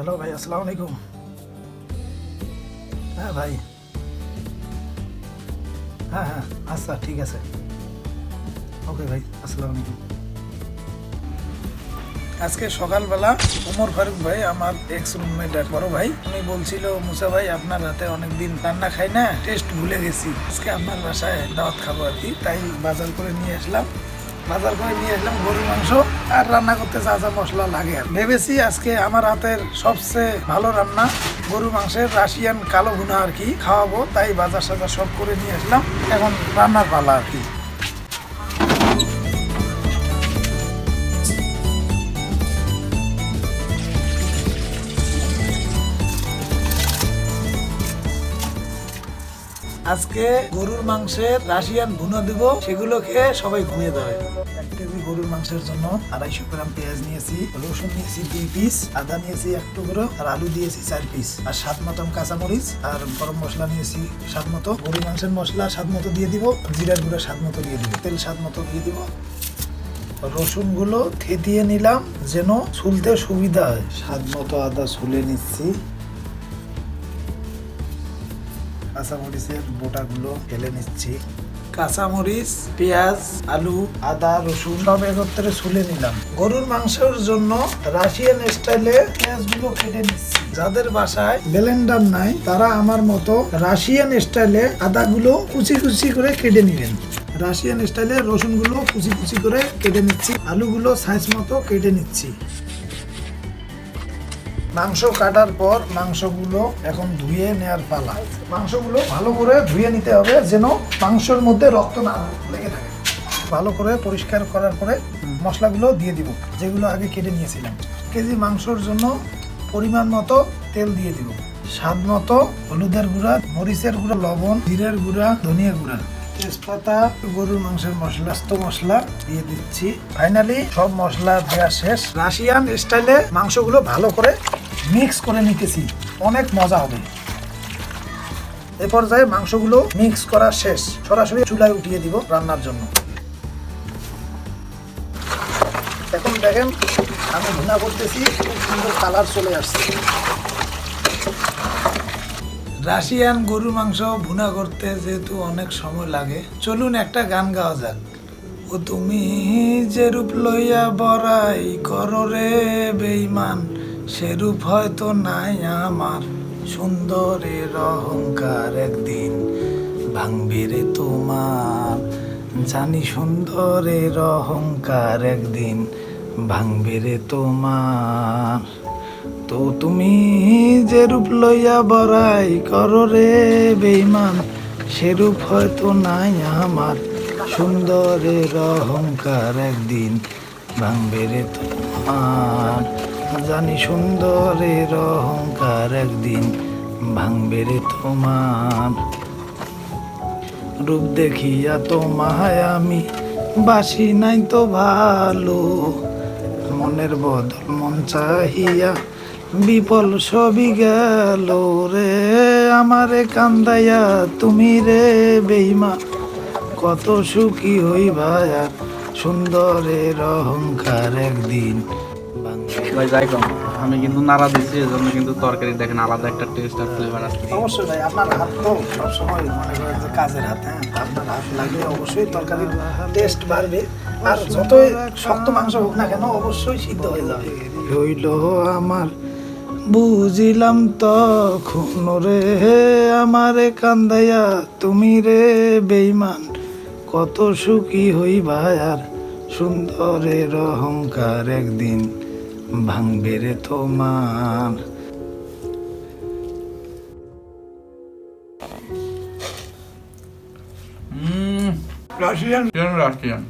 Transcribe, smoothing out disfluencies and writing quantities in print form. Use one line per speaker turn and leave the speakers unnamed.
Hello ভাই, আসসালামু আলাইকুম। হ্যাঁ ভাই, হ্যাঁ হ্যাঁ, আচ্ছা ঠিক আছে। ওকে ভাই, আসসালামু আলাইকুম। আজকে সকালবেলা ওমর ফারুক ভাই, আমার এক্স রুমমেট বড় ভাই, উনি বলছিল মুসা ভাই আপনার হাতে অনেকদিন রান্না খাই না, টেস্ট ভুলে গেছি, আজকে আপনার বাসায় দাওয়াত খাবো আর কি। তাই বাজার করে নিয়ে আসলাম গরুর মাংস আর রান্না করতে যা যা মশলা লাগে। আর ভেবেছি আজকে আমার হাতের সবচেয়ে ভালো রান্না গরু মাংসের রাশিয়ান কালো ভুনা আর কি খাওয়াবো। তাই বাজার সাজার সব করে নিয়ে আসলাম, এখন রান্নার পালা আর কি। আজকে গরুর মাংসের রাশিয়ান ভুনা দিব, সেগুলো খেয়ে সবাই ঘুমিয়ে যাবে। 1 কেজি গরুর মাংসের জন্য 250 গ্রাম পেঁয়াজ নিয়েছি, রসুন নিয়েছি 2 পিস, আদা নিয়েছি 1 টুকরো, আর আলু দিয়েছি 4 পিস, আর স্বাদ মতন কাঁচামরিচ, আর গরম মশলা নিয়েছি স্বাদ মতো। গরুর মাংসের মশলা স্বাদ মতো দিয়ে দিব, জিরার গুঁড়া স্বাদ মতো দিয়ে দিব, তেল স্বাদ মতো দিয়ে দিব। রসুন গুলো থেতিয়ে নিলাম যেন ছুলতে সুবিধা হয়। স্বাদ মতো আদা ছুলে নিচ্ছি। কাঁচামরিচের বোটাগুলো ফেলে নিচ্ছি। কাঁচামরিচ, পেঁয়াজ, আলু, আদা, রসুন সব একত্রে ছুলে নিলাম। গরুর মাংসের জন্য রাশিয়ান স্টাইলে পেঁয়াজগুলো কেটে নিচ্ছি। যাদের বাসায় ব্লেন্ডার নাই তারা আমার মতো রাশিয়ান স্টাইলে আদাগুলো কুচি কুচি করে কেটে নিবেন। রাশিয়ান স্টাইলে রসুনগুলো কুচি কুচি করে কেটে নিচ্ছি, আলুগুলো সাইজ মতো কেটে নিচ্ছি। মাংস কাটার পর মাংসগুলো এখন ধুয়ে নেওয়ার পালা। মাংসগুলো ভালো করে ধুয়ে নিতে হবে যেন মাংসের মধ্যে রক্ত না লেগে থাকে। ভালো করে পরিষ্কার করার পরে মশলাগুলো দিয়ে দিব, যেগুলো আগে কেটে নিয়েছিলাম। কেজি মাংসর জন্য পরিমাণ মতো তেল দিয়ে দিব, স্বাদ মতো হলুদের গুঁড়া, মরিচের গুঁড়া, লবণ, জিরের গুঁড়া, ধনিয়া গুঁড়া, তেজপাতা, গরুর মাংসের মশলা, মশলা দিয়ে দিচ্ছি। ফাইনালি সব মশলা দেওয়া শেষ। রাশিয়ান স্টাইলে মাংসগুলো ভালো করে মিক্স করে নিতেছি, অনেক মজা হবে। এ পর্যায়ে মাংসগুলো মিক্স করা শেষ, সরাসরি চুলায় উঠিয়ে দিব রান্নার জন্য। এখন দেখেন আমি ভুনা করতেছি, খুব সুন্দর কালার চলে আসছে। রাশিয়ান গরুর মাংস ভুনা করতে যেহেতু অনেক সময় লাগে, চলুন একটা গান গাওয়া যাক। ও তুমি যে রূপ লইয়া বড়াই করো রে বেঈমান, সেরূপ হয়তো নাই আমার, সুন্দরের অহংকার একদিন ভাঙবে রে তোমার, জানি সুন্দরের অহংকার একদিন ভাঙবে রে তোমার। তো তুমি যে রূপ লইয়া বড়াই করো রে বেঈমান, সেরূপ হয়তো নাই আমার, সুন্দরের অহংকার একদিন ভাঙবে রে তোমার, জানি সুন্দরের অহংকার একদিন ভাঙবে রে তোমার। রূপ দেখিয়া তোমায় আমি বাসি নাই তো ভালো, মনের বদল মন চাহিয়া বিপল সবই গেল রে, আমারে কান্দাইয়া তুমি রে বেঈমান, কত সুখী হইবা সুন্দরের অহংকার একদিন।
ভাই যাই কম, আমি কিন্তু নাড়া দিচ্ছি, এজন্য কিন্তু তরকারি দেখেন আলাদা একটা টেস্ট আর ফ্লেভার আসছে।
অবশ্যই ভাই, আপনার হাত তো সবসময় মনে করেন যে কাজের হাত, হ্যাঁ, আপনার হাত লাগলে অবশ্যই তরকারির টেস্ট বাড়বে। আর যতই শক্ত মাংস হোক না কেন অবশ্যই সিদ্ধ হয়ে যাবে। হইল আমার বুঝিলাম তখন রে, আমারে কান্দাইয়া তুমি রে বেঈমান, কত সুখী হইবা আর সুন্দরের অহংকার একদিন ভাঙবে রে তোমার।
রাশিয়ান।